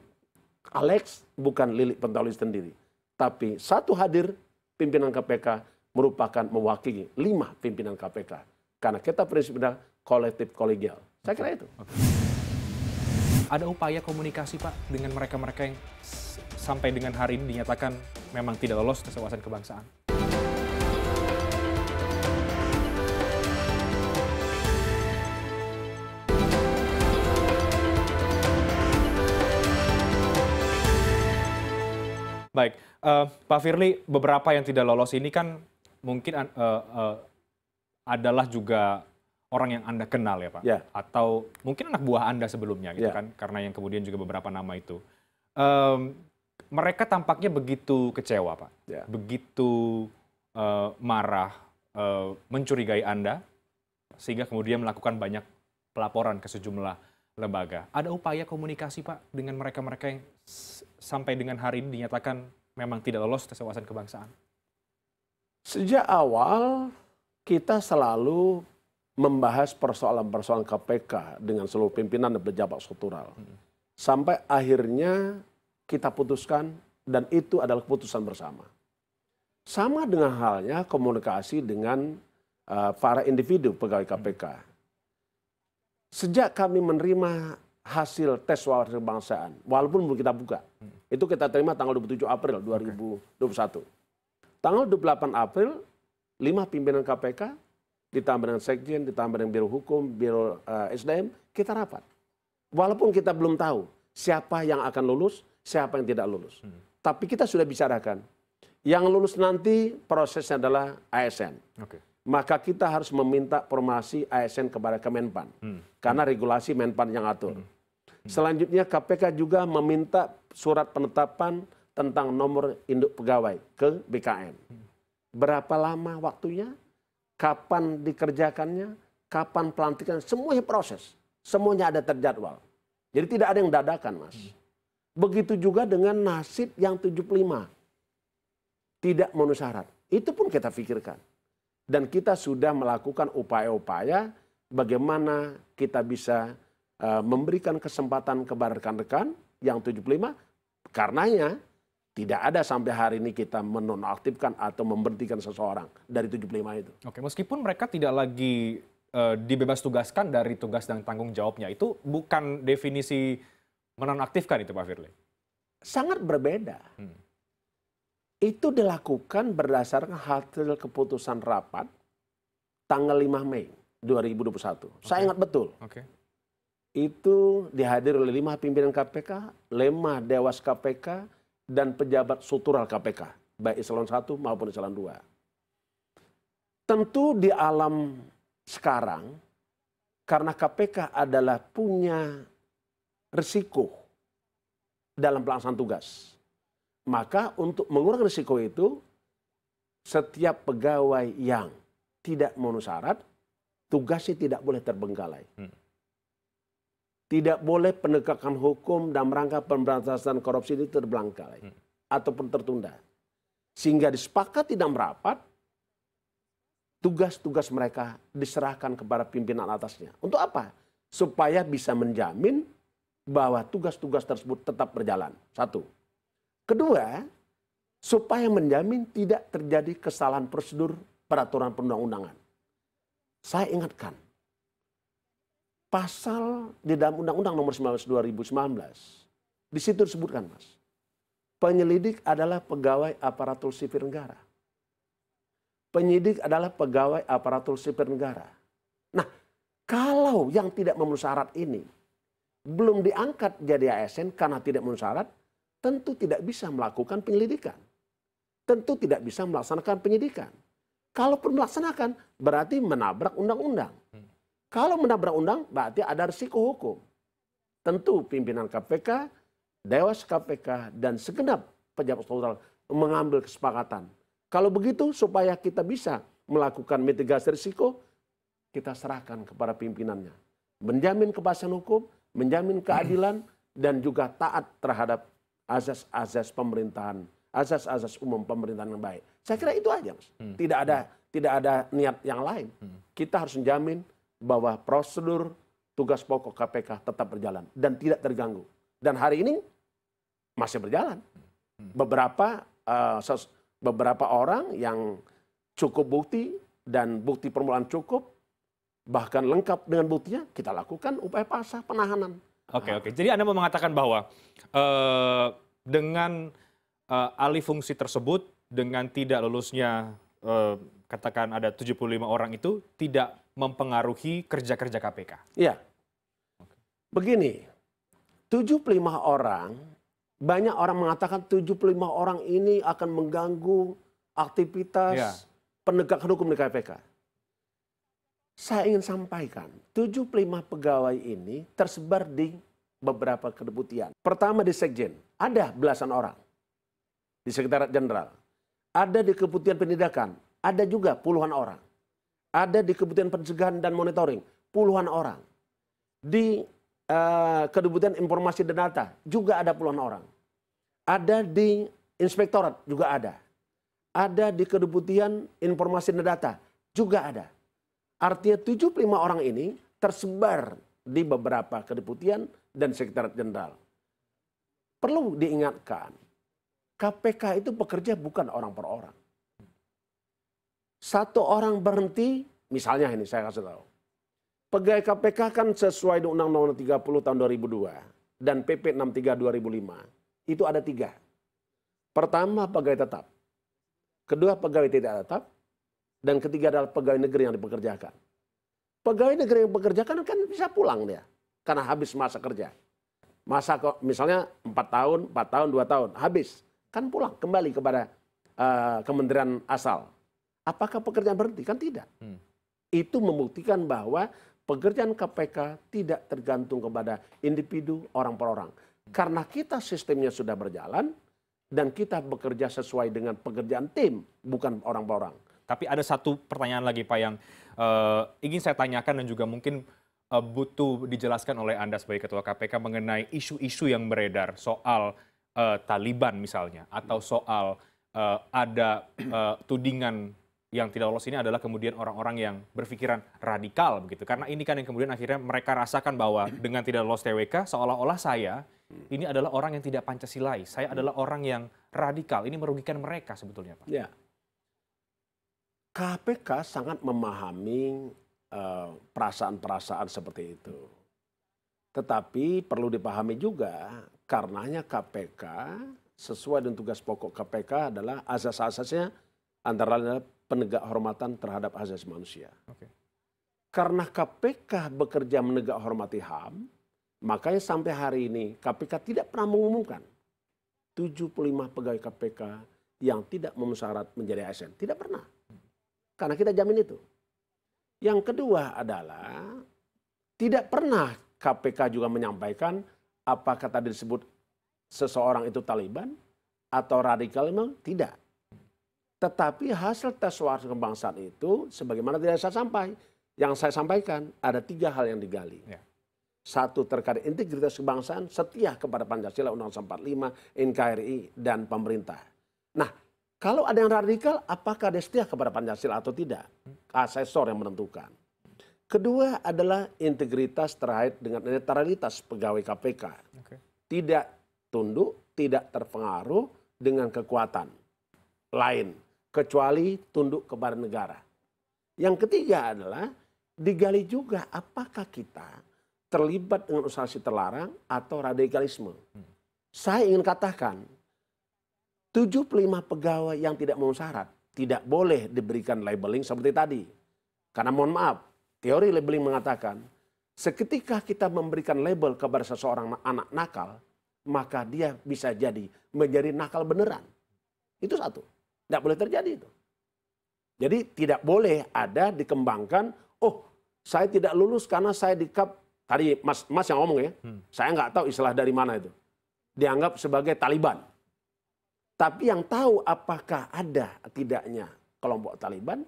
Alex, bukan Lilik Pintauli sendiri. Tapi satu hadir pimpinan KPK merupakan mewakili 5 pimpinan KPK. Karena kita prinsipnya kolektif kolegial. Saya kira itu. Ada upaya komunikasi, Pak, dengan mereka-mereka yang sampai dengan hari ini dinyatakan memang tidak lolos tes wawasan kebangsaan? Baik, Pak Firly, beberapa yang tidak lolos ini kan mungkin adalah juga orang yang Anda kenal ya Pak? Ya. Atau mungkin anak buah Anda sebelumnya gitu Ya. kan? Karena yang kemudian juga beberapa nama itu. Mereka tampaknya begitu kecewa Pak, Ya. begitu marah, mencurigai Anda, sehingga kemudian melakukan banyak pelaporan ke sejumlah lembaga. Ada upaya komunikasi Pak dengan mereka-mereka yang sampai dengan hari ini dinyatakan memang tidak lolos tes wawasan kebangsaan? Sejak awal kita selalu membahas persoalan-persoalan KPK dengan seluruh pimpinan dan pejabat struktural. Sampai akhirnya kita putuskan dan itu adalah keputusan bersama. Sama dengan halnya komunikasi dengan para individu pegawai KPK. Sejak kami menerima hasil tes wawasan kebangsaan, walaupun belum kita buka, itu kita terima tanggal 27 April 2021. Tanggal 28 April, 5 pimpinan KPK, ditambah dengan Sekjen, ditambah dengan Biro Hukum, Biro SDM, kita rapat. Walaupun kita belum tahu siapa yang akan lulus, siapa yang tidak lulus. Tapi kita sudah bicarakan. Yang lulus nanti prosesnya adalah ASN. Maka kita harus meminta formasi ASN kepada Kemenpan. Karena regulasi Menpan yang atur. Selanjutnya KPK juga meminta surat penetapan tentang nomor induk pegawai ke BKN. Berapa lama waktunya? Kapan dikerjakannya, kapan pelantikan, semuanya proses. Semuanya ada terjadwal. Jadi tidak ada yang dadakan, Mas. Begitu juga dengan nasib yang 75. Tidak memenuhi syarat. Itu pun kita pikirkan. Dan kita sudah melakukan upaya-upaya bagaimana kita bisa memberikan kesempatan kepada rekan-rekan yang 75. Karenanya tidak ada sampai hari ini kita menonaktifkan atau memberhentikan seseorang dari 75 itu. Oke, meskipun mereka tidak lagi dibebas tugaskan dari tugas dan tanggung jawabnya, itu bukan definisi menonaktifkan itu Pak Firly? sangat berbeda. Itu dilakukan berdasarkan hasil keputusan rapat tanggal 5 Mei 2021. Saya ingat betul. Itu dihadiri oleh 5 pimpinan KPK, 5 dewas KPK, dan pejabat struktural KPK, baik eselon 1 maupun eselon 2. Tentu di alam sekarang, karena KPK adalah punya risiko dalam pelaksanaan tugas, maka untuk mengurangi risiko itu, setiap pegawai yang tidak memenuhi syarat, tugasnya tidak boleh terbengkalai. Tidak boleh penegakan hukum dalam rangka pemberantasan korupsi itu terbengkalai ataupun tertunda. Sehingga disepakati dalam rapat, tugas-tugas mereka diserahkan kepada pimpinan atasnya. Untuk apa? Supaya bisa menjamin bahwa tugas-tugas tersebut tetap berjalan. Satu. Kedua, supaya menjamin tidak terjadi kesalahan prosedur peraturan perundang-undangan. Saya ingatkan, pasal di dalam Undang-Undang Nomor 19 2019, di situ disebutkan, Mas, penyelidik adalah pegawai aparatur sipil negara. Penyidik adalah pegawai aparatur sipil negara. Nah, kalau yang tidak memenuhi syarat ini belum diangkat jadi ASN karena tidak memenuhi syarat, tentu tidak bisa melakukan penyelidikan. Tentu tidak bisa melaksanakan penyidikan. Kalaupun melaksanakan, berarti menabrak undang-undang. Kalau menabrak undang, berarti ada risiko hukum. Tentu pimpinan KPK, Dewas KPK, dan segenap pejabat struktural mengambil kesepakatan. Kalau begitu, supaya kita bisa melakukan mitigasi risiko, kita serahkan kepada pimpinannya. Menjamin kepastian hukum, menjamin keadilan, dan juga taat terhadap azas-azas pemerintahan, azas-azas umum pemerintahan yang baik. Saya kira itu aja, Mas. Tidak ada niat yang lain. Kita harus menjamin bahwa prosedur tugas pokok KPK tetap berjalan dan tidak terganggu. Dan hari ini masih berjalan. Beberapa orang yang cukup bukti dan bukti permulaan cukup, bahkan lengkap dengan buktinya, kita lakukan upaya paksa penahanan. Oke. Jadi Anda mau mengatakan bahwa dengan alih fungsi tersebut, dengan tidak lulusnya katakan ada 75 orang itu tidak mempengaruhi kerja-kerja KPK? Iya. Begini, 75 orang, banyak orang mengatakan 75 orang ini akan mengganggu aktivitas penegakan hukum di KPK. Saya ingin sampaikan, 75 pegawai ini tersebar di beberapa kedeputian. Pertama di Sekjen, ada belasan orang. Di Sekretariat Jenderal. Ada di Kedeputian Pendidikan, ada juga puluhan orang. Ada di Kedeputian Pencegahan dan Monitoring, puluhan orang. Di Kedeputian Informasi dan Data, juga ada puluhan orang. Ada di Inspektorat, juga ada. Ada di Kedeputian Informasi dan Data, juga ada. Artinya 75 orang ini tersebar di beberapa kedeputian dan Sekretariat Jenderal. Perlu diingatkan, KPK itu bekerja bukan orang per orang. Satu orang berhenti, misalnya ini saya kasih tahu. Pegawai KPK kan sesuai dengan Undang-Undang 30 tahun 2002 dan PP 63 2005. Itu ada 3. Pertama pegawai tetap. Kedua pegawai tidak tetap. Dan ketiga adalah pegawai negeri yang dipekerjakan. Pegawai negeri yang dipekerjakan kan bisa pulang dia. Karena habis masa kerja. Masa misalnya 4 tahun, 2 tahun. Habis. Kan pulang kembali kepada kementerian asal. Apakah pekerjaan berhenti? Kan tidak. Itu membuktikan bahwa pekerjaan KPK tidak tergantung kepada individu orang per orang. Karena kita sistemnya sudah berjalan dan kita bekerja sesuai dengan pekerjaan tim, bukan orang per orang. Tapi ada satu pertanyaan lagi Pak yang ingin saya tanyakan dan juga mungkin butuh dijelaskan oleh Anda sebagai Ketua KPK mengenai isu-isu yang beredar soal Taliban misalnya atau soal ada tudingan yang tidak lolos ini adalah kemudian orang-orang yang berpikiran radikal begitu. Karena ini kan yang kemudian akhirnya mereka rasakan bahwa dengan tidak lolos TWK seolah-olah saya ini adalah orang yang tidak Pancasilais. Saya adalah orang yang radikal. Ini merugikan mereka sebetulnya Pak. Ya. KPK sangat memahami perasaan-perasaan seperti itu. Tetapi perlu dipahami juga, karenanya KPK sesuai dengan tugas pokok KPK adalah asas-asasnya antara lain adalah penegak hormatan terhadap asasi manusia. Oke. Karena KPK bekerja menegak hormati HAM, makanya sampai hari ini KPK tidak pernah mengumumkan 75 pegawai KPK yang tidak memenuhi syarat menjadi ASN. Tidak pernah. Karena kita jamin itu. Yang kedua adalah tidak pernah KPK juga menyampaikan apakah tadi disebut seseorang itu Taliban atau radikalisme, tidak. Tetapi hasil tes wawasan kebangsaan itu sebagaimana tidak saya sampai. Yang saya sampaikan ada 3 hal yang digali. Ya. 1 terkait integritas kebangsaan, setia kepada Pancasila, Undang-Undang 45, NKRI, dan pemerintah. Nah, kalau ada yang radikal, apakah dia setia kepada Pancasila atau tidak? Asesor yang menentukan. Kedua adalah integritas terkait dengan netralitas pegawai KPK. Oke. Tidak tunduk, tidak terpengaruh dengan kekuatan lain, kecuali tunduk kepada negara. Yang ketiga adalah digali juga apakah kita terlibat dengan organisasi terlarang atau radikalisme. Saya ingin katakan, 75 pegawai yang tidak memenuhi syarat tidak boleh diberikan labeling seperti tadi. Karena mohon maaf, teori labeling mengatakan, seketika kita memberikan label kepada seseorang anak nakal, maka dia bisa jadi menjadi nakal beneran. Itu satu. Tidak boleh terjadi itu. Jadi tidak boleh ada dikembangkan, oh saya tidak lulus karena saya dikap, tadi Mas yang ngomong ya, saya nggak tahu istilah dari mana itu. Dianggap sebagai Taliban. Tapi yang tahu apakah ada tidaknya kelompok Taliban,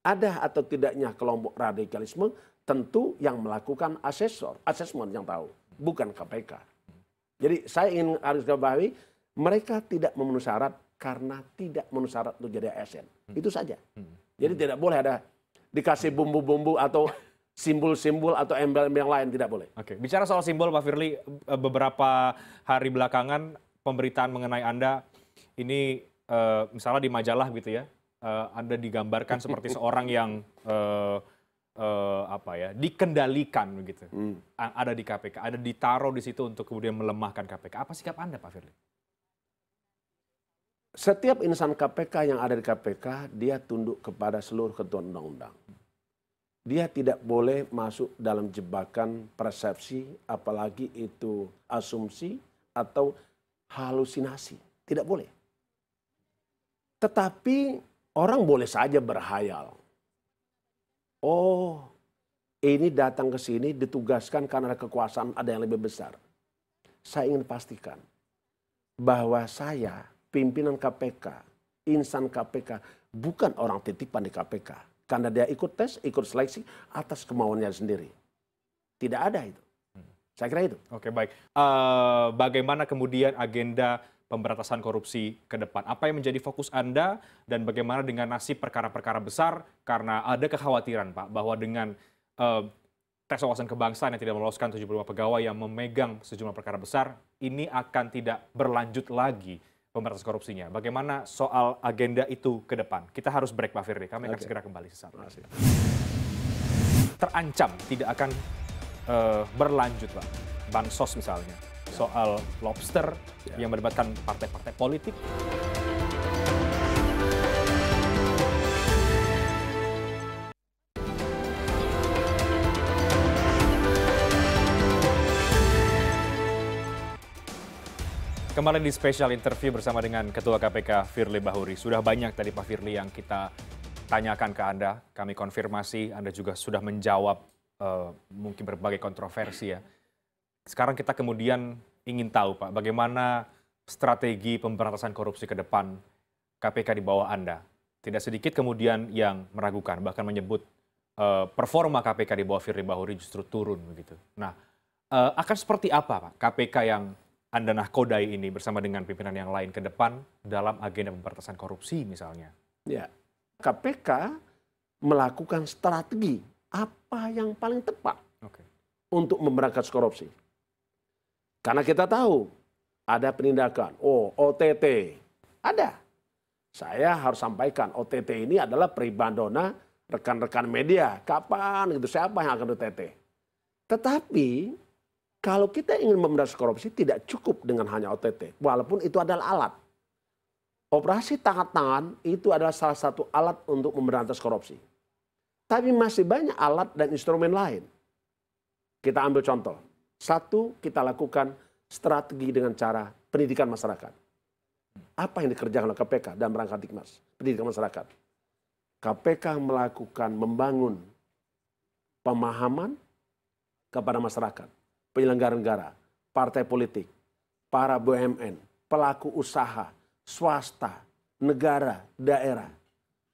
ada atau tidaknya kelompok radikalisme, tentu yang melakukan asesmen yang tahu, bukan KPK. Jadi saya ingin harus ketahui, mereka tidak memenuhi syarat karena tidak memenuhi syarat untuk jadi ASN. Itu saja. Jadi tidak boleh ada dikasih bumbu-bumbu atau simbol-simbol atau embel-embel yang lain, tidak boleh. Oke, bicara soal simbol Pak Firly, beberapa hari belakangan pemberitaan mengenai Anda ini misalnya di majalah gitu ya, Anda digambarkan seperti seorang yang dikendalikan begitu. Ada di KPK, ada ditaruh di situ untuk kemudian melemahkan KPK. Apa sikap Anda Pak Firly? Setiap insan KPK yang ada di KPK, dia tunduk kepada seluruh ketentuan undang-undang. Dia tidak boleh masuk dalam jebakan persepsi, apalagi itu asumsi atau halusinasi. Tidak boleh. Tetapi orang boleh saja berhayal. Oh, ini datang ke sini ditugaskan karena ada kekuasaan, ada yang lebih besar. Saya ingin pastikan bahwa saya, pimpinan KPK, insan KPK, bukan orang titipan di KPK. Karena dia ikut tes, ikut seleksi atas kemauannya sendiri. Tidak ada itu. Saya kira itu. Oke, baik. Bagaimana kemudian agenda pemberantasan korupsi ke depan? Apa yang menjadi fokus Anda dan bagaimana dengan nasib perkara-perkara besar? Karena ada kekhawatiran, Pak, bahwa dengan tes wawasan kebangsaan yang tidak meloloskan 75 pegawai yang memegang sejumlah perkara besar, ini akan tidak berlanjut lagi pemberantasan korupsinya. Bagaimana soal agenda itu ke depan? Kita harus break, Pak Firly. Kami akan segera kembali sesaat lagi. Terancam tidak akan berlanjut, Pak. Bansos misalnya. Soal lobster yang melibatkan partai-partai politik. Kembali di spesial interview bersama dengan Ketua KPK Firly Bahuri. Sudah banyak tadi Pak Firly yang kita tanyakan ke Anda. Kami konfirmasi, Anda juga sudah menjawab mungkin berbagai kontroversi ya. Sekarang kita kemudian ingin tahu Pak, bagaimana strategi pemberantasan korupsi ke depan KPK di bawah Anda. Tidak sedikit kemudian yang meragukan, bahkan menyebut performa KPK di bawah Firly Bahuri justru turun begitu. Nah, akan seperti apa Pak KPK yang Anda nahkodai ini bersama dengan pimpinan yang lain ke depan dalam agenda pemberantasan korupsi misalnya? Ya, KPK melakukan strategi apa yang paling tepat untuk memberantas korupsi. Karena kita tahu ada penindakan, OTT, ada. Saya harus sampaikan OTT ini adalah pribadona rekan-rekan media. Kapan gitu, siapa yang akan OTT? Tetapi Kalau kita ingin memberantas korupsi tidak cukup dengan hanya OTT, walaupun itu adalah alat. Operasi tangkap tangan itu adalah salah satu alat untuk memberantas korupsi. Tapi masih banyak alat dan instrumen lain. Kita ambil contoh. Satu, kita lakukan strategi dengan cara pendidikan masyarakat. Apa yang dikerjakan oleh KPK dalam rangka Dikmas, pendidikan masyarakat? KPK melakukan membangun pemahaman kepada masyarakat, penyelenggara negara, partai politik, para BUMN, pelaku usaha, swasta, negara, daerah,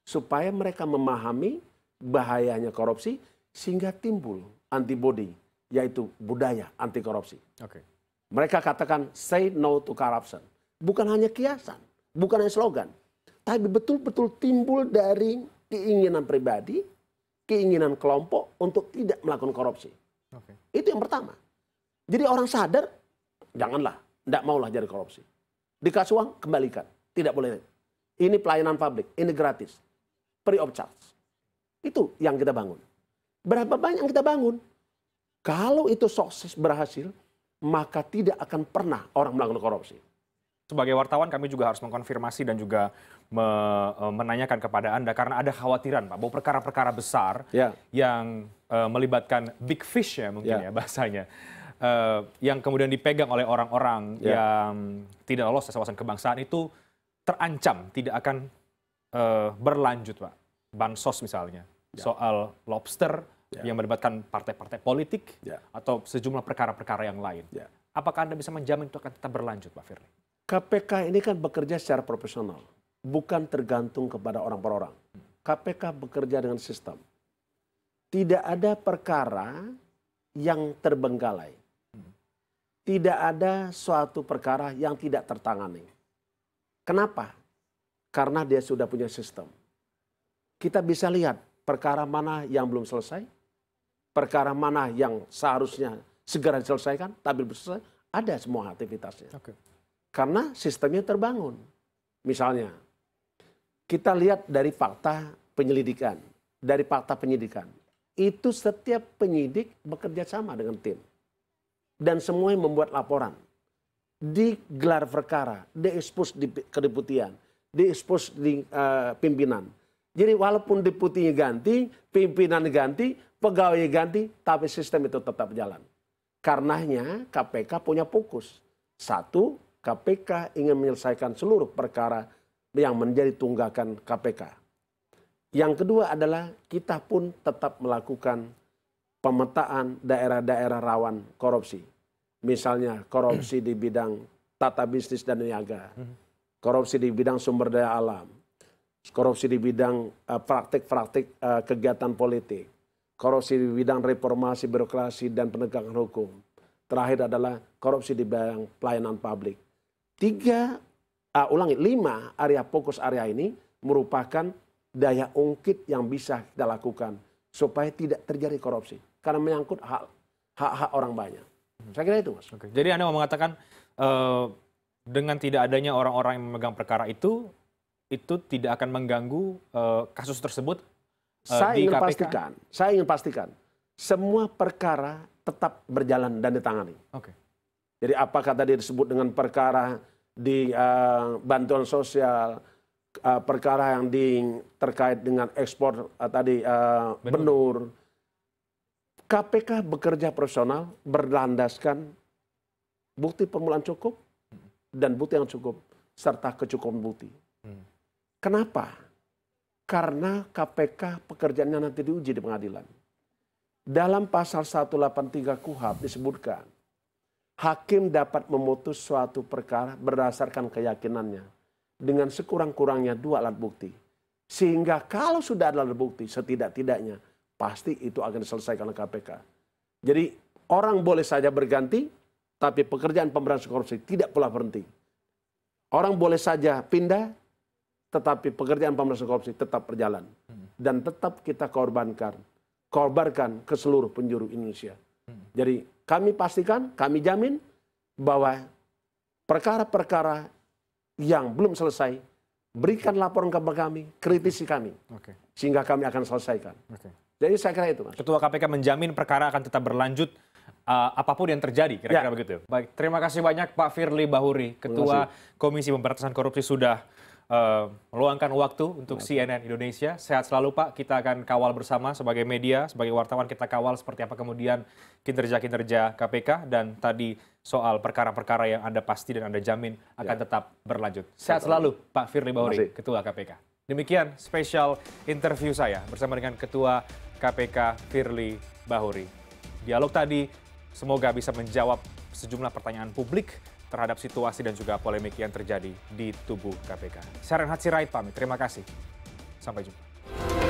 supaya mereka memahami bahayanya korupsi sehingga timbul antibodi, yaitu budaya anti korupsi. Oke. Mereka katakan say no to corruption. Bukan hanya kiasan, bukan hanya slogan, tapi betul-betul timbul dari keinginan pribadi, keinginan kelompok untuk tidak melakukan korupsi. Oke. Itu yang pertama. Jadi orang sadar, janganlah, tidak maulah jadi korupsi. Dikasih uang, kembalikan. Tidak boleh. Ini pelayanan publik, ini gratis. Free of charge. Itu yang kita bangun. Berapa banyak yang kita bangun? Kalau itu sukses berhasil, maka tidak akan pernah orang melakukan korupsi. Sebagai wartawan kami juga harus mengkonfirmasi dan juga menanyakan kepada Anda karena ada khawatiran Pak bahwa perkara-perkara besar yang melibatkan big fish ya mungkin ya bahasanya yang kemudian dipegang oleh orang-orang yang tidak lolos tes wawasan kebangsaan itu terancam tidak akan berlanjut Pak. Bansos misalnya soal lobster yang melibatkan partai-partai politik atau sejumlah perkara-perkara yang lain. Apakah Anda bisa menjamin itu akan tetap berlanjut Pak Firly? KPK ini kan bekerja secara profesional, bukan tergantung kepada orang per orang. KPK bekerja dengan sistem. Tidak ada perkara yang terbengkalai. Tidak ada suatu perkara yang tidak tertangani. Kenapa? Karena dia sudah punya sistem. Kita bisa lihat perkara mana yang belum selesai, perkara mana yang seharusnya segera diselesaikan, tapi belum selesai, ada semua aktivitasnya. Karena sistemnya terbangun. Misalnya, kita lihat dari fakta penyelidikan. Dari fakta penyidikan. Itu setiap penyidik bekerja sama dengan tim. Dan semuanya membuat laporan. Digelar perkara, diekspos di kedeputian, diekspos di pimpinan. Jadi walaupun deputinya ganti, pimpinan ganti, pegawai ganti, tapi sistem itu tetap jalan. Karenanya KPK punya fokus. Satu, KPK ingin menyelesaikan seluruh perkara yang menjadi tunggakan KPK. Yang kedua adalah kita pun tetap melakukan pemetaan daerah-daerah rawan korupsi. Misalnya korupsi di bidang tata bisnis dan niaga, korupsi di bidang sumber daya alam, korupsi di bidang praktik-praktik kegiatan politik, korupsi di bidang reformasi birokrasi dan penegakan hukum. Terakhir adalah korupsi di bidang pelayanan publik. 5 area fokus area ini merupakan daya ungkit yang bisa kita lakukan supaya tidak terjadi korupsi. Karena menyangkut hak-hak orang banyak. Saya kira itu, Mas. Jadi Anda mau mengatakan dengan tidak adanya orang-orang yang memegang perkara itu tidak akan mengganggu kasus tersebut di KPK? Saya ingin pastikan semua perkara tetap berjalan dan ditangani. Jadi apakah tadi disebut dengan perkara di bantuan sosial, perkara yang terkait dengan ekspor tadi benur. KPK bekerja profesional berlandaskan bukti permulaan cukup dan bukti yang cukup serta kecukupan bukti. Kenapa? Karena KPK pekerjaannya nanti diuji di pengadilan. Dalam pasal 183 KUHP disebutkan hakim dapat memutus suatu perkara berdasarkan keyakinannya dengan sekurang-kurangnya 2 alat bukti. Sehingga kalau sudah ada alat bukti setidak-tidaknya pasti itu akan diselesaikan oleh KPK. Jadi orang boleh saja berganti tapi pekerjaan pemberantasan korupsi tidak pula berhenti. Orang boleh saja pindah tetapi pekerjaan pemberantasan korupsi tetap berjalan. Dan tetap kita korbankan ke seluruh penjuru Indonesia. Jadi kami pastikan, kami jamin bahwa perkara-perkara yang belum selesai, berikan laporan kepada kami, kritisi kami, sehingga kami akan selesaikan. Jadi saya kira itu, Mas. Ketua KPK menjamin perkara akan tetap berlanjut apapun yang terjadi, kira-kira begitu. Baik, terima kasih banyak Pak Firly Bahuri, Ketua Komisi Pemberantasan Korupsi sudah meluangkan waktu untuk CNN Indonesia. Sehat selalu Pak, kita akan kawal bersama sebagai media, sebagai wartawan kita kawal seperti apa kemudian kinerja-kinerja KPK dan tadi soal perkara-perkara yang Anda pasti dan Anda jamin akan tetap berlanjut. Sehat selalu Pak Firly Bahuri, Ketua KPK. Demikian spesial interview saya bersama dengan Ketua KPK Firly Bahuri. Dialog tadi semoga bisa menjawab sejumlah pertanyaan publik terhadap situasi dan juga polemik yang terjadi di tubuh KPK. Saya Renhat Sirait pamit, terima kasih. Sampai jumpa.